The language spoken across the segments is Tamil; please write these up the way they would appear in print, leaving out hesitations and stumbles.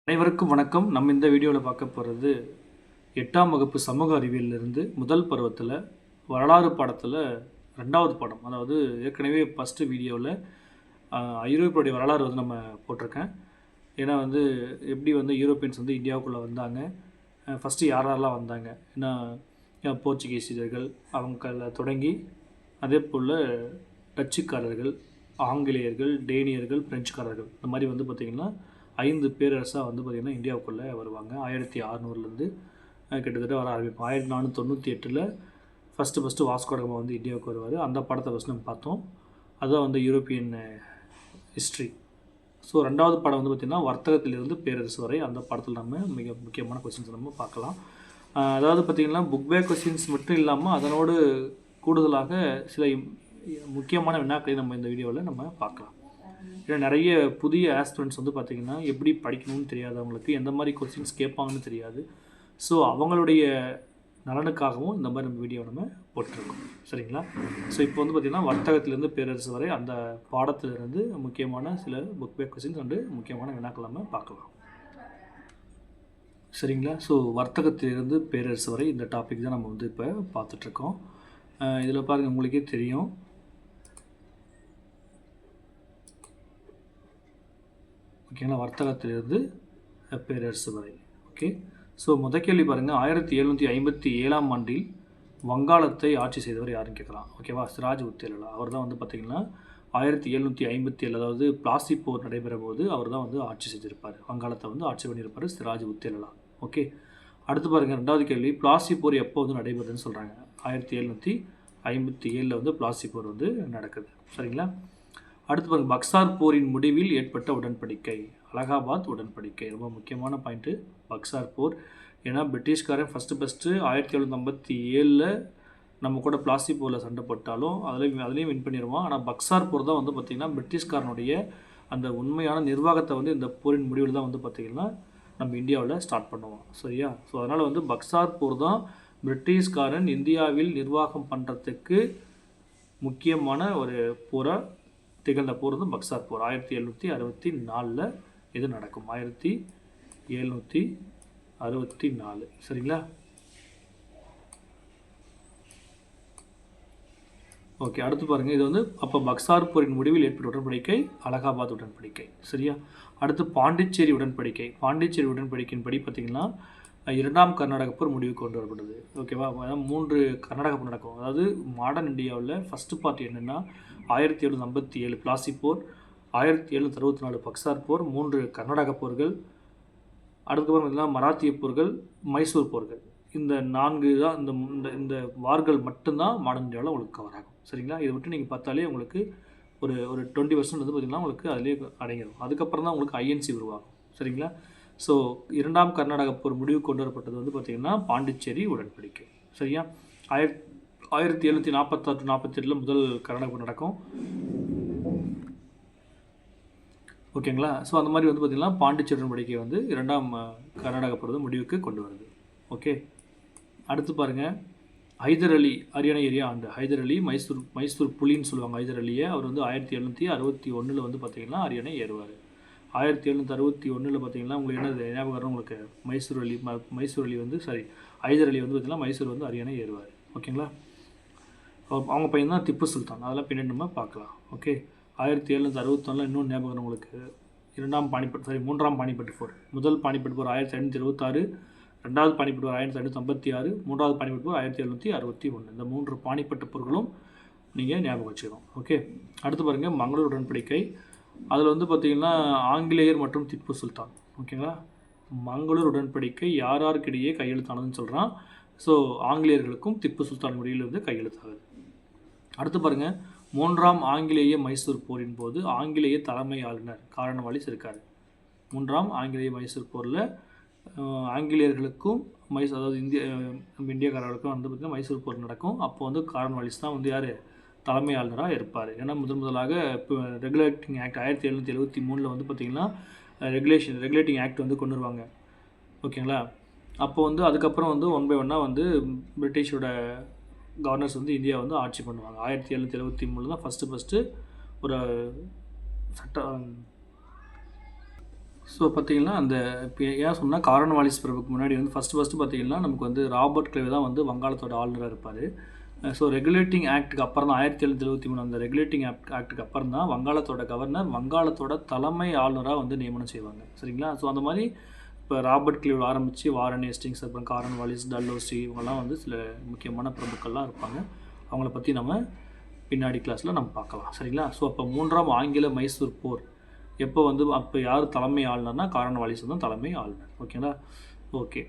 அனைவருக்கும் வணக்கம். நம்ம இந்த வீடியோவில் பார்க்க போகிறது 8ஆம் வகுப்பு சமூக அறிவியலிருந்து முதல் பருவத்தில் வரலாறு பாடத்தில் 2வது பாடம். அதாவது ஏற்கனவே ஃபஸ்ட்டு வீடியோவில் ஐரோப்பியோடைய வரலாறு நம்ம போட்டிருக்கேன். ஏன்னா எப்படி யூரோப்பியன்ஸ் இந்தியாவுக்குள்ளே வந்தாங்க, ஃபஸ்ட்டு யாரெல்லாம் வந்தாங்க, ஏன்னா போர்ச்சுகீசியர்கள் அவங்கள தொடங்கி அதே போல் டச்சுக்காரர்கள், ஆங்கிலேயர்கள், டேனியர்கள், பிரெஞ்சுக்காரர்கள் இந்த மாதிரி பார்த்திங்கன்னா 5 பேரரசாக பார்த்திங்கன்னா இந்தியாவுக்குள்ளே வருவாங்க. 1600லேருந்து கிட்டத்தட்ட வர ஆரம்பிப்போம். 1498 ஃபஸ்ட்டு வாஸ்கோ ட காமா இந்தியாவுக்கு வருவார். அந்த படத்தை ஃபஸ்ட் நம்ம பார்த்தோம். அதுதான் யூரோப்பியன் ஹிஸ்ட்ரி. ஸோ 2வது படம் பார்த்திங்கன்னா வர்த்தகத்திலிருந்து பேரரசு வரை. அந்த படத்தில் நம்ம மிக முக்கியமான கொஸ்டின்ஸ் நம்ம பார்க்கலாம். அதாவது பார்த்திங்கன்னா புக் பேக் கொஸ்டின்ஸ் மட்டும் இல்லாமல் அதனோடு கூடுதலாக சில முக்கியமான வினாக்களை நம்ம இந்த வீடியோவில் நம்ம பார்க்கலாம். ஏன்னா நிறைய புதிய ஆஸ்பிரண்ட்ஸ் பார்த்திங்கன்னா எப்படி படிக்கணும்னு தெரியாதவங்களுக்கு எந்த மாதிரி கொஸ்டின்ஸ் கேட்பாங்கன்னு தெரியாது. ஸோ அவங்களுடைய நலனுக்காகவும் இந்த மாதிரி நம்ம வீடியோ நம்ம போட்டிருக்கோம். சரிங்களா? ஸோ இப்போ பார்த்திங்கன்னா வர்த்தகத்திலேருந்து பேரரசு வரை அந்த பாடத்திலிருந்து முக்கியமான சில புக் பேக் கொஸ்டின்ஸ் முக்கியமான வினாக்கள் நம்ம பார்க்கலாம். சரிங்களா? ஸோ வர்த்தகத்திலிருந்து பேரரசு வரை இந்த டாபிக் தான் நம்ம இப்போ பார்த்துட்ருக்கோம். இதில் பாருங்கள், உங்களுக்கே தெரியும். ஓகேங்களா? வர்த்தகத்திலிருந்து பேரரசு வரை. ஓகே. ஸோ கேள்வி பாருங்கள், 1757ஆம் ஆண்டில் வங்காளத்தை ஆட்சி செய்தவர் யாருன்னு கேட்கலாம். ஓகேவா? சிராஜ் உத்தேலா. அவர் தான் பார்த்திங்கன்னா 1757, அதாவது பிளாசி போர் நடைபெற போது அவர் தான் ஆட்சி செஞ்சுருப்பார். வங்காளத்தை ஆட்சி பண்ணியிருப்பார் சிராஜ் உத்தேலா. ஓகே. அடுத்து பாருங்கள், 2வது கேள்வி, பிளாசி போர் எப்போ நடைபெறுதுன்னு சொல்கிறாங்க. 1757 பிளாசி போர் நடக்குது. சரிங்களா? அடுத்து பாருங்கள், பக்சார் போரின் முடிவில் ஏற்பட்ட உடன்படிக்கை, அலகாபாத் உடன்படிக்கை. ரொம்ப முக்கியமான பாயிண்ட்டு பக்சார் போர். ஏன்னா பிரிட்டிஷ்காரன் ஃபஸ்ட்டு 1757 நம்ம கூட பிளாசி போரில் சண்டை போட்டாலும் அதுலேயும் வின் பண்ணிடுவான். ஆனால் பக்சார் போர் தான் பார்த்திங்கன்னா பிரிட்டிஷ்காரனுடைய அந்த உண்மையான நிர்வாகத்தை இந்த போரின் முடிவில் தான் பார்த்திங்கன்னா நம்ம இந்தியாவில் ஸ்டார்ட் பண்ணுவோம். சரியா? ஸோ அதனால் பக்சார் போர் தான் பிரிட்டிஷ்காரன் இந்தியாவில் நிர்வாகம் பண்ணுறதுக்கு முக்கியமான ஒரு போரை திகழ்ந்த போர் பக்சார் போர். 1764 இது நடக்கும். 1764. சரிங்களா? ஓகே. அடுத்து பாருங்கள், இது அப்போ பக்சார் போரின் முடிவில் ஏற்பட்ட உடன்படிக்கை அலகாபாத் உடன்படிக்கை. சரியா? அடுத்து பாண்டிச்சேரி உடன்படிக்கை. பாண்டிச்சேரி உடன்படிக்கையின்படி பார்த்திங்கன்னா 2ஆம் கர்நாடக போர் முடிவுக்கு கொண்டு வரப்பட்டது. ஓகேவா? 3 கர்நாடக போர் நடக்கும். அதாவது மாடர்ன் இந்தியாவில் ஃபஸ்ட்டு பார்ட் என்னென்னா 1757 பிளாசி போர், 1764 பக்சார் போர், 3 கர்நாடக போர்கள். அதுக்கப்புறம் பார்த்திங்கன்னா மராத்திய போர்கள், மைசூர் போர்கள். இந்த 4 தான் இந்த வார்கள் மட்டும்தான் மாடர்ன் இந்தியாவில் உங்களுக்கு கவர் ஆகும். சரிங்களா? இதை விட்டு நீங்கள் பார்த்தாலே உங்களுக்கு ஒரு 20% பார்த்திங்கன்னா உங்களுக்கு அதிலே அடங்கிடும். அதுக்கப்புறம் தான் உங்களுக்கு ஐஎன்சி உருவாகும். சரிங்களா? ஸோ 2ஆம் கர்நாடக போர் முடிவு கொண்டு வரப்பட்டது பார்த்திங்கன்னா பாண்டிச்சேரி உடன்படிக்கை. சரியா? 1746-48 முதல் கர்நாடக போர் நடக்கும். ஓகேங்களா? ஸோ அந்த மாதிரி பார்த்திங்கன்னா பாண்டிச்சேரி உடன்படிக்கை 2ஆம் கர்நாடக போர் முடிவுக்கு கொண்டு வருது. ஓகே. அடுத்து பாருங்கள், ஹைதர் அலி அரியணை ஏரியா ஆண்டு. ஹைதர் அலி மைசூர் புலின்னு சொல்லுவாங்க. ஹைதர் அலியை அவர் 1761 பார்த்திங்கன்னா அரியணை ஏறுவார். 1761 பார்த்திங்கன்னா உங்களுக்கு என்ன ஞாபகம் வரும்? உங்களுக்கு மைசூர் அலி ஹைதர் அலி பார்த்திங்கன்னா மைசூர் அரியணை ஏறுவார். ஓகேங்களா? அவங்க பையன் தான் திப்பு சுல்தான். அதெல்லாம் பின்னாடி நம்ம பார்க்கலாம். ஓகே. 1761 இன்னொன்று ஞாபகம் உங்களுக்கு, 3ஆம் பானிபட் போர். முதல் பானிபட் போர் 1526, 2வது பானிபட் போர் 1556, 3வது பானிபட் போர் 1761. இந்த 3 பானிபட் போர்களும் நீங்கள் ஞாபகம் வச்சுக்கணும். ஓகே. அடுத்து பாருங்கள், மங்களூர் உடன்படிக்கை. அதில் பார்த்திங்கன்னா ஆங்கிலேயர் மற்றும் திப்பு சுல்தான். ஓகேங்களா? மங்களூர் உடன்படிக்கை யாருக்கிடையே கையெழுத்தானதுன்னு சொல்கிறான். ஸோ ஆங்கிலேயர்களுக்கும் திப்பு சுல்தான் இடையில் கையெழுத்தாகுது. அடுத்து பாருங்கள், 3ஆம் ஆங்கிலேய மைசூர் போரின் போது ஆங்கிலேய தலைமை ஆளுநர் கார்ன்வாலிஸ் இருக்கார். 3ஆம் ஆங்கிலேய மைசூர் போரில் ஆங்கிலேயர்களுக்கும் அதாவது இந்தியாக்காரர்களுக்கும் பார்த்திங்கன்னா மைசூர் போர் நடக்கும். அப்போ கார்ன்வாலிஸ் தான் யார் தலைமை ஆளுநராக இருப்பார். ஏன்னா முதலாக இப்போ ரெகுலேட்டிங் ஆக்ட் 1773 பார்த்திங்கன்னா ரெகுலேட்டிங் ஆக்ட் கொண்டு வருவாங்க. ஓகேங்களா? அப்போ அதுக்கப்புறம் 1 by 1 பிரிட்டிஷோட கவர்னர்ஸ் இந்தியா ஆட்சி பண்ணுவாங்க. 1773 தான் ஃபஸ்ட்டு ஒரு ஸோ பார்த்தீங்கன்னா அந்த இப்போ ஏன் சொன்னால் கார்ன்வாலிஸ் பிரபுக்கு முன்னாடி வந்து ஃபஸ்ட்டு பார்த்தீங்கன்னா நமக்கு வந்து ராபர்ட் கிளைவ் தான் வந்து வங்காளத்தோட ஆளுநராக இருப்பார். ஸோ ரெகுலேட்டிங் ஆக்ட்டுக்கு அப்புறம் தான் 1773 அந்த ரெகுலேட்டிங் ஆக்ட்டுக்கு அப்புறம் தான் வங்காளத்தோட கவர்னர் வங்காளத்தோட தலைமை ஆளுநராக வந்து நியமனம் செய்வாங்க. சரிங்களா? ஸோ அந்த மாதிரி இப்போ ராபர்ட் கிளைவ் ஆரம்பித்து வாரன் ஹேஸ்டிங்ஸ், அப்புறம் கார்ன்வாலிஸ், டல்ஹௌசி இவங்கெல்லாம் வந்து சில முக்கியமான பிரபுக்கள்லாம் இருப்பாங்க. அவங்கள பற்றி நம்ம பின்னாடி கிளாஸில் நம்ம பார்க்கலாம். சரிங்களா? ஸோ அப்போ 3ஆம் ஆங்கில மைசூர் போர் எப்போ வந்து அப்போ யார் தலைமை ஆளுநர்னா கார்ன்வாலிஸ் தான் தலைமை ஆளுநர். ஓகேங்களா? ஓகே.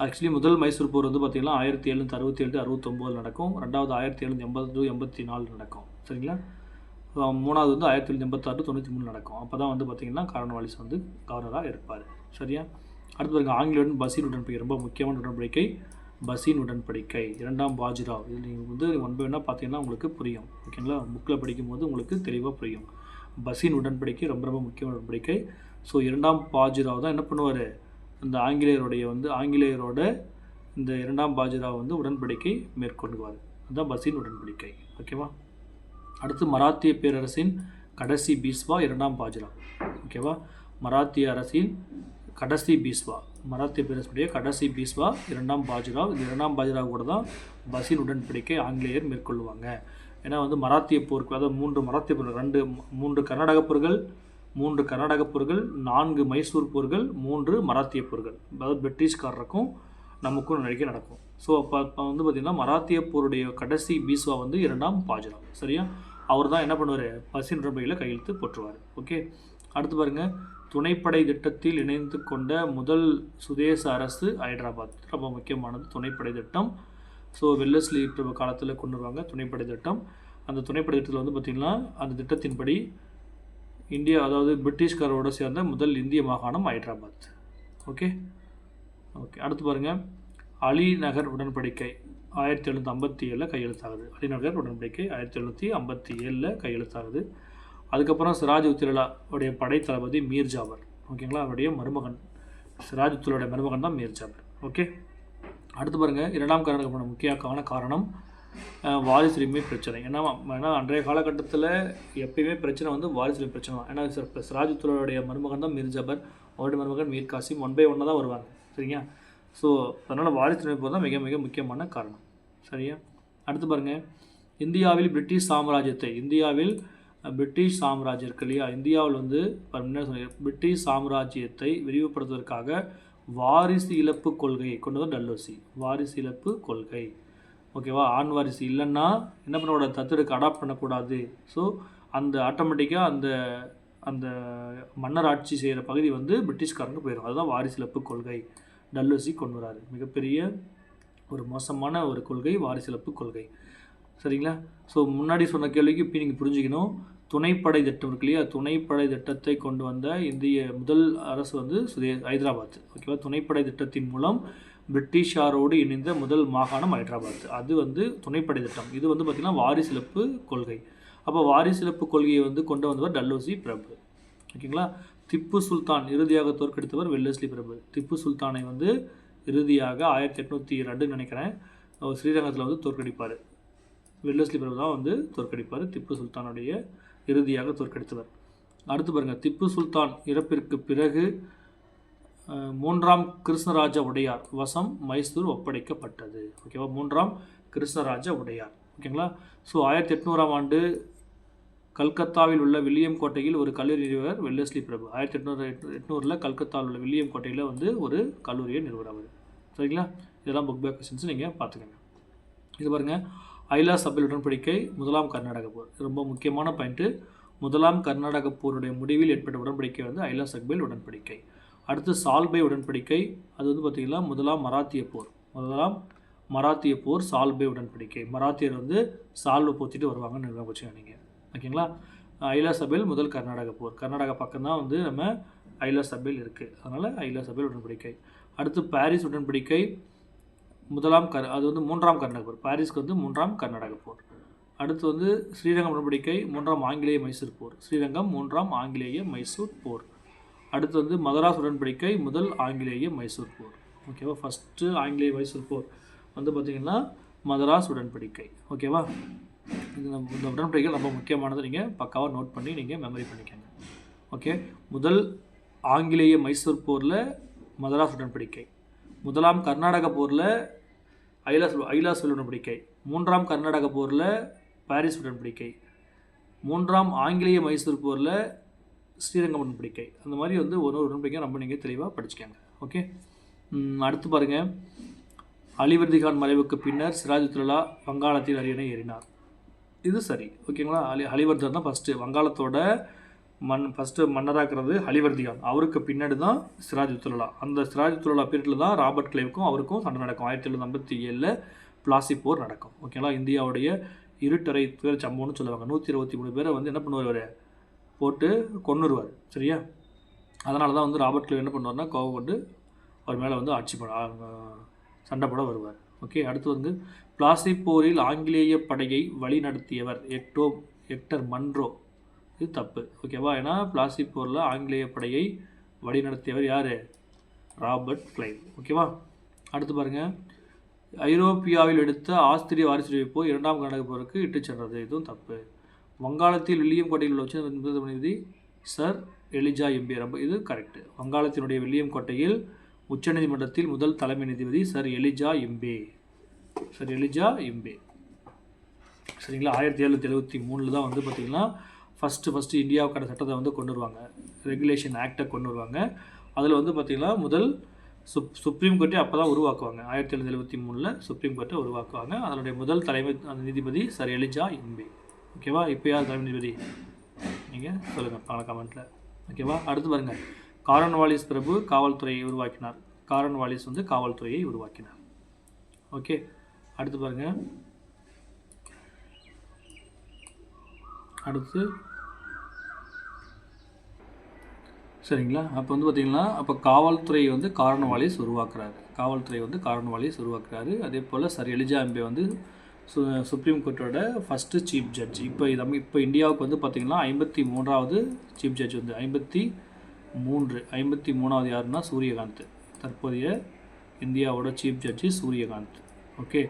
ஆக்சுவலி முதல் மைசூர் போர் வந்து பார்த்திங்கன்னா 1767-69 நடக்கும். ரெண்டாவது 1780-84 நடக்கும். சரிங்களா? மூணாவது வந்து 1786-93 நடக்கும். அப்போ தான் வந்து பார்த்திங்கன்னா கார்ன்வாலிஸ் வந்து கவர்னராக இருப்பார். சரியா? அடுத்து பாருங்க, ஆங்கிலேயருடன் பசீன் உடன்படிக்கை ரொம்ப முக்கியமான உடன்படிக்கை. பசீன் உடன்படிக்கை 2ஆம் பாஜிராவ். இது நீங்கள் வந்து ஒன் பை ஒன்னாக பார்த்தீங்கன்னா உங்களுக்கு புரியும். ஓகேங்களா? புக்கில் படிக்கும்போது உங்களுக்கு தெளிவாக புரியும். பசீன் உடன்படிக்கை ரொம்ப ரொம்ப முக்கியமான உடன்படிக்கை. ஸோ 2ஆம் பாஜிராவ் தான் என்ன பண்ணுவார், இந்த ஆங்கிலேயரோட இந்த 2ஆம் பாஜிராவ் வந்து உடன்படிக்கை மேற்கொள்வார். அதுதான் பசீன் உடன்படிக்கை. ஓகேவா? அடுத்து மராத்திய பேரரசின் கடைசி பீஸ்வா 2ஆம் பாஜிராவ். ஓகேவா? மராத்திய அரசின் கடைசி பீஸ்வா, மராத்திய பேரரசுடைய கடைசி பீஸ்வா 2ஆம் பாஜிராவ். இந்த 2ஆம் பாஜிராவ் கூட தான் பசீன் உடன்படிக்கை ஆங்கிலேயர் மேற்கொள்வாங்க. ஏன்னா வந்து மராத்திய போருக்கு, அதாவது 3 மராத்திய போர்கள், 3 கர்நாடக போர்கள், 3 கர்நாடக போர்கள், 4 மைசூர் போர்கள், 3 மராத்திய போர்கள், அதாவது பிரிட்டிஷ்காரருக்கும் நமக்கும் நடக்கும். ஸோ அப்போ வந்து பார்த்திங்கன்னா மராத்திய போருடைய கடைசி பீஸ்வா வந்து 2ஆம் பாஜிராவ். சரியா? அவர் தான் என்ன பண்ணுவார், பசீன் உடன்படிக்கையில் கையெழுத்து போட்டுருவார். ஓகே. அடுத்து பாருங்கள், துணைப்படை திட்டத்தில் இணைந்து கொண்ட முதல் சுதேச அரசு ஹைதராபாத். ரொம்ப முக்கியமானது துணைப்படை திட்டம். ஸோ வெல்லஸ்லி பிரபு காலத்தில் கொண்டு வருவாங்க துணைப்படை திட்டம். அந்த துணைப்படை திட்டத்தில் வந்து பார்த்திங்கன்னா அந்த திட்டத்தின்படி இந்தியா, அதாவது பிரிட்டிஷ்காரோடு சேர்ந்த முதல் இந்திய மாகாணம் ஹைதராபாத். ஓகே. அடுத்து பாருங்கள், அலிநகர் உடன்படிக்கை 1757 கையெழுத்தாகுது. அலிநகர் உடன்படிக்கை 1757 கையெழுத்தாகுது. அதுக்கப்புறம் சிராஜ் உத்தௌலா உடைய படை தளபதி மீர் ஜாபர். ஓகேங்களா? அவருடைய மருமகன், சிராஜ் உத்தௌலாவுடைய மருமகன் தான் மீர் ஜாபர். ஓகே. அடுத்து பாருங்கள், 2ஆம் கர்நாடக போன முக்கியமான காரணம் வாரிசுரிமை பிரச்சனை. ஏன்னா அன்றைய காலகட்டத்தில் எப்பயுமே பிரச்சனை வந்து வாரிசுரிமை பிரச்சனை தான். ஏன்னா இப்போ சிராஜ் உத்தௌலாவுடைய மருமகன் தான் மீர் ஜாபர், அவருடைய மருமகன் மீர் காசிம், 1 by 1 தான் வருவாங்க. சரிங்க? ஸோ அதனால் வாரிசுரிமை போர் தான் மிக மிக முக்கியமான காரணம். சரியா? அடுத்து பாருங்கள், இந்தியாவில் பிரிட்டிஷ் சாம்ராஜ்யம் இருக்கு இல்லையா, இந்தியாவில் வந்து என்ன சொன்னீங்க, பிரிட்டிஷ் சாம்ராஜ்யத்தை விரிவுபடுத்துவதற்காக வாரிசு இழப்பு கொள்கை கொண்டு வந்து டல்ஹௌசி. வாரிசு இழப்பு கொள்கை. ஓகேவா? ஆண் வாரிசு இல்லைன்னா என்ன பண்ணோட தத்தெடுக்க அடாப்ட் பண்ணக்கூடாது. ஸோ அந்த ஆட்டோமேட்டிக்காக அந்த மன்னர் ஆட்சி செய்கிற பகுதி வந்து பிரிட்டிஷ்காரங்க போயிடும். அதுதான் வாரிசு இழப்பு கொள்கை. டல்ஹௌசி கொண்டு வராரு. மிகப்பெரிய ஒரு மோசமான ஒரு கொள்கை வாரிசு இழப்பு கொள்கை. சரிங்களா? ஸோ முன்னாடி சொன்ன கேள்விக்கு இப்போ நீங்கள் புரிஞ்சுக்கணும். துணைப்படை திட்டம் இருக்கு இல்லையா, துணைப்படை திட்டத்தை கொண்டு வந்த இந்திய முதல் அரசு வந்து ஹைதராபாத். ஓகேவா? துணைப்படை திட்டத்தின் மூலம் பிரிட்டிஷாரோடு இணைந்த முதல் மாகாணம் ஹைதராபாத். அது வந்து துணைப்படை திட்டம். இது வந்து பார்த்திங்கன்னா வாரிசிழப்பு கொள்கை. அப்போ வாரிசிழப்பு கொள்கையை வந்து கொண்டு வந்தவர் டல்ஹௌசி பிரபு. ஓகேங்களா? திப்பு சுல்தான் இறுதியாக தோற்கடித்தவர் வெல்லஸ்லி பிரபு. திப்பு சுல்தானை வந்து இறுதியாக 1802 நினைக்கிறேன் ஸ்ரீரங்கத்தில் வந்து தோற்கடிப்பார். வெல்லஸ்லி பிரபு தான் வந்து தோற்கடிப்பார், திப்பு சுல்தானுடைய இறுதியாக தோற்கடித்தவர். அடுத்து பாருங்கள், திப்பு சுல்தான் இறப்பிற்கு பிறகு 3ஆம் கிருஷ்ணராஜ உடையார் வசம் மைசூர் ஒப்படைக்கப்பட்டது. ஓகேவா? 3ஆம் கிருஷ்ணராஜ உடையார். ஓகேங்களா? ஸோ 1800ஆம் ஆண்டு கல்கத்தாவில் உள்ள வில்லியம் கோட்டையில் ஒரு கல்லூரி நிறுவர் வெல்லஸ்லி பிரபு. 1800 கல்கத்தாவில் உள்ள வில்லியம் கோட்டையில் வந்து ஒரு கல்லூரியை நிறுவனர். சரிங்களா? இதெல்லாம் புக் பேக் கொஸ்டின்ஸ் நீங்கள் பார்த்துக்கங்க. இது பாருங்கள், ஐலா சபையில் உடன்படிக்கை, முதலாம் கர்நாடக போர். ரொம்ப முக்கியமான பாயிண்ட்டு. முதலாம் கர்நாடக போருடைய முடிவில் ஏற்பட்ட உடன்படிக்கை வந்து ஐலா சபையில் உடன்படிக்கை. அடுத்து சால்பை உடன்படிக்கை. அது வந்து பார்த்திங்கன்னா முதலாம் மராத்திய போர் சால்பை உடன்படிக்கை. மராத்தியர் வந்து சால்வை போத்திட்டு வருவாங்கன்னு வச்சுக்கோங்க நீங்கள். ஓகேங்களா? ஐலா சபையில் முதல் கர்நாடக போர். கர்நாடகா பக்கம் தான் வந்து நம்ம ஐலா சபையில் இருக்குது. அதனால் ஐலா சபையில் உடன்படிக்கை. அடுத்து பாரிஸ் உடன்படிக்கை, அது வந்து 3ஆம் கர்நாடக போர். பாரிஸ்க்கு வந்து 3ஆம் கர்நாடக போர். அடுத்து வந்து ஸ்ரீரங்கம் உடன்படிக்கை, 3ஆம் ஆங்கிலேய மைசூர் போர். ஸ்ரீரங்கம் 3ஆம் ஆங்கிலேய மைசூர் போர். அடுத்து வந்து மதராஸ் உடன்படிக்கை, முதல் ஆங்கிலேய மைசூர் போர். ஓகேவா? ஃபஸ்ட்டு ஆங்கிலேய மைசூர் போர் வந்து பார்த்திங்கன்னா மதராஸ் உடன்படிக்கை. ஓகேவா? இந்த உடன்படிக்கை ரொம்ப முக்கியமானது. நீங்கள் பக்காவாக நோட் பண்ணி நீங்கள் மெமரி பண்ணிக்கோங்க. ஓகே. முதல் ஆங்கிலேய மைசூர் போரில் மதராஸ் உடன்படிக்கை. முதலாம் கர்நாடக போரில் ஐலாஸ் உடன்படிக்கை. மூன்றாம் கர்நாடக போரில் பாரிஸ் உடன்படிக்கை. மூன்றாம் ஆங்கிலேய மைசூர் போரில் ஸ்ரீரங்கம் உடன்படிக்கை. அந்த மாதிரி வந்து ஒரு உடன்படிக்கை ரொம்ப நீங்கள் தெளிவாக படிச்சுக்கோங்க. ஓகே, அடுத்து பாருங்கள். அலிவர்திகான் மறைவுக்கு பின்னர் சிராஜுத்தௌலா வங்காளத்தில் அரியணை ஏறினார். இது சரி. ஓகேங்களா. அலிவர்தன் தான் ஃபஸ்ட்டு வங்காளத்தோட ஃபஸ்ட்டு மன்னராகிறது அலிவர்திகான். அவருக்கு பின்னாடி தான் சிராஜுத்தௌலா. அந்த சிராஜுத்தௌலா பீரியடில் தான் ராபர்ட் கிளைவுக்கும் அவருக்கும் சண்டை நடக்கும். 1757 பிளாசி போர் நடக்கும். ஓகேங்களா. இந்தியாவுடைய இருட்டறை பேர் சம்பவம்னு சொல்லுவாங்க. 123 பேரை வந்து என்ன பண்ணுவார், போட்டு கொன்னுருவார். சரியா. அதனால தான் வந்து ராபர்ட் கிளைவ் என்ன பண்ணுவார்னா கோவம் கொண்டு அவர் மேலே வந்து சண்டை போட வருவார். ஓகே, அடுத்து வந்து பிளாசி போரில் ஆங்கிலேய படையை வழி நடத்தியவர் எக்டர் மன்ரோ. இது தப்பு. ஓகேவா. ஏன்னா பிளாசி போரில் ஆங்கிலேய படையை வழி நடத்தியவர் யார், ராபர்ட் கிளைவ். ஓகேவா. அடுத்து பாருங்கள். ஐரோப்பியாவில் எடுத்த ஆஸ்திரிய வாரிசு போர் இரண்டாம் கர்நாடக போருக்கு இட்டு சென்றது. இதுவும் தப்பு. வங்காளத்தில் வில்லியம் கோட்டையில் உள்ள உச்ச நீதிபதி சர் எலிஜா எம்பே. இது கரெக்டு. வங்காளத்தினுடைய வில்லியம் கோட்டையில் உச்சநீதிமன்றத்தில் முதல் தலைமை நீதிபதி சர் எலிஜா எம்பே. சரிங்களா. 1773 தான் வந்து பார்த்திங்கன்னா ஃபஸ்ட்டு இந்தியாவுக்கான சட்டத்தை வந்து கொண்டு வருவாங்க. ரெகுலேஷன் ஆக்டை கொண்டு வருவாங்க. அதில் வந்து பார்த்திங்கன்னா முதல் சுப்ரீம் கோர்ட்டை அப்போ தான் உருவாக்குவாங்க. 1773 சுப்ரீம் கோர்ட்டை உருவாக்குவாங்க. அதனுடைய முதல் தலைமை நீதிபதி சர் எலிஜா எம்பே. ஓகேவா. இப்போ யார் தலைமை நீதிபதி நீங்கள் சொல்லுங்கள் கமெண்ட்டில். ஓகேவா. அடுத்து பாருங்கள். காரன்வாலிஸ் பிரபு காவல்துறையை உருவாக்கினார். காரன்வாலிஸ் வந்து காவல்துறையை உருவாக்கினார். ஓகே, அடுத்து பாருங்கள். அடுத்து சரிங்களா. அப்போ வந்து பார்த்திங்கன்னா அப்போ காவல்துறை வந்து காரன்வாலிஸ் உருவாக்குறாரு. அதே போல் சர் எலிஜா எம்பே வந்து சுப்ரீம் கோர்ட்டோட ஃபஸ்ட்டு சீஃப் ஜட்ஜ். இப்போ இந்தியாவுக்கு வந்து பார்த்திங்கன்னா 53வது சீஃப் ஜட்ஜ் வந்து 53வது யாருன்னா சூரியகாந்த். தற்போதைய இந்தியாவோட சீஃப் ஜட்ஜி சூரியகாந்த். ஓகே,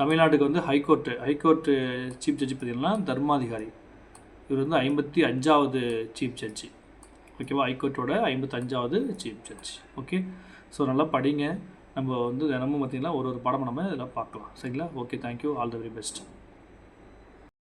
தமிழ்நாட்டுக்கு வந்து ஹைகோர்ட்டு சீஃப் ஜட்ஜி பார்த்திங்கன்னா தர்மாதிகாரி. இவர் வந்து 55வது சீஃப் ஜட்ஜி. ஓகேவா. ஹைகோர்ட்டோட 55வது சீஃப் ஜட்ஜ். ஓகே, ஸோ நல்லா படிங்க. நம்ம வந்து தினமும் பார்த்திங்கன்னா ஒரு பாடம் நம்ம இதில் பார்க்கலாம். சரிங்களா. Okay, thank you. All the very best.